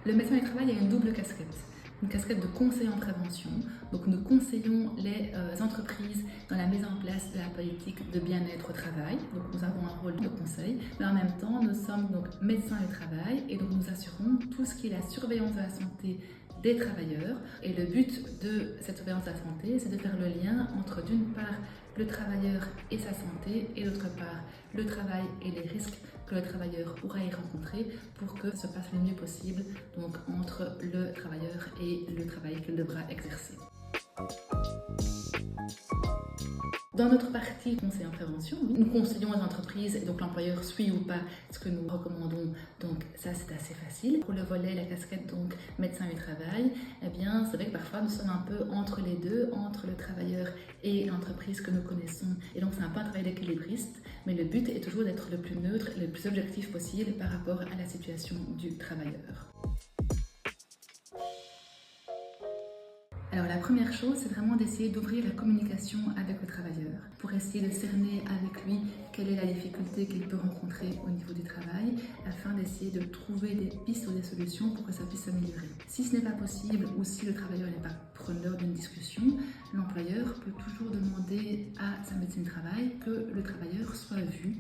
Le médecin du travail a une double casquette. Une casquette de conseil en prévention. Donc nous conseillons les entreprises dans la mise en place de la politique de bien-être au travail. Donc nous avons un rôle de conseil, mais en même temps nous sommes donc médecins du travail et donc nous assurons tout ce qui est la surveillance de la santé des travailleurs. Et le but de cette surveillance de la santé, c'est de faire le lien entre d'une part le travailleur et sa santé et d'autre part le travail et les risques que le travailleur pourra y rencontrer pour que ça se passe le mieux possible donc entre le travailleur et le travail qu'il devra exercer. Dans notre partie conseil en prévention, nous conseillons aux entreprises, et donc l'employeur suit ou pas ce que nous recommandons, donc ça c'est assez facile. Pour le volet, la casquette donc médecin du travail, eh bien c'est vrai que parfois nous sommes un peu entre les deux, entre le travailleur et l'entreprise que nous connaissons, et donc c'est un peu un travail d'équilibriste, mais le but est toujours d'être le plus neutre et le plus objectif possible par rapport à la situation du travailleur. Alors la première chose, c'est vraiment d'essayer d'ouvrir la communication avec le travailleur pour essayer de cerner avec lui quelle est la difficulté qu'il peut rencontrer au niveau du travail afin d'essayer de trouver des pistes ou des solutions pour que ça puisse s'améliorer. Si ce n'est pas possible ou si le travailleur n'est pas preneur d'une discussion, l'employeur peut toujours demander à sa médecine du travail que le travailleur soit vu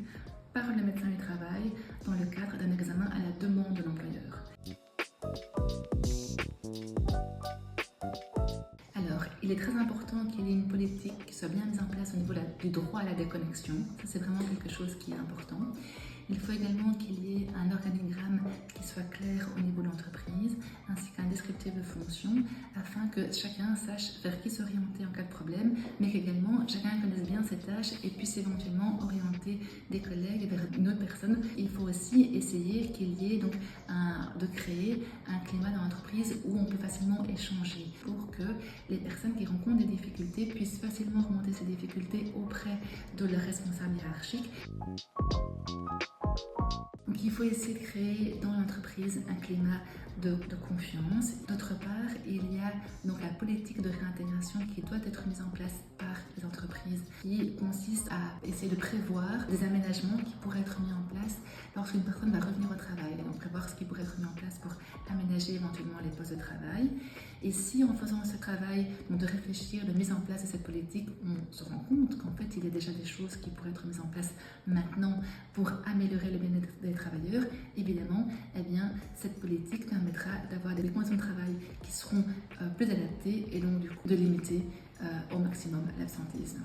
par le médecin du travail dans le cadre d'un examen à la demande de l'employeur. Alors, il est très important qu'il y ait une politique qui soit bien mise en place au niveau du droit à la déconnexion. Ça, c'est vraiment quelque chose qui est important. Il faut également qu'il y ait un organigramme qui soit clair au niveau de l'entreprise, ainsi qu'un descriptif de fonction, afin que chacun sache vers qui s'orienter en cas de problème, mais qu'également chacun connaisse bien ses tâches et puisse éventuellement orienter des collègues vers une autre personne. Il faut aussi essayer qu'il y ait donc de créer un climat dans l'entreprise où on peut facilement échanger pour que les personnes qui rencontrent des difficultés puissent facilement remonter ces difficultés auprès de leur responsable hiérarchique. Donc il faut essayer de créer dans l'entreprise un climat de confiance. D'autre part, il y a donc la politique de réintégration qui doit être mise en place par les entreprises, qui consiste à essayer de prévoir des aménagements qui pourraient être mis en place lorsqu'une personne va revenir au travail. Et donc prévoir ce qui pourrait être mis en place pour aménager éventuellement les postes de travail. Et si en faisant ce travail de réfléchir, de mise en place de cette politique, on se rend compte qu'en fait il y a déjà des choses qui pourraient être mises en place maintenant pour améliorer le bien-être des travailleurs, évidemment, eh bien, cette politique permettra d'avoir des conditions de travail qui seront plus adaptées et donc du coup de limiter au maximum l'absentéisme.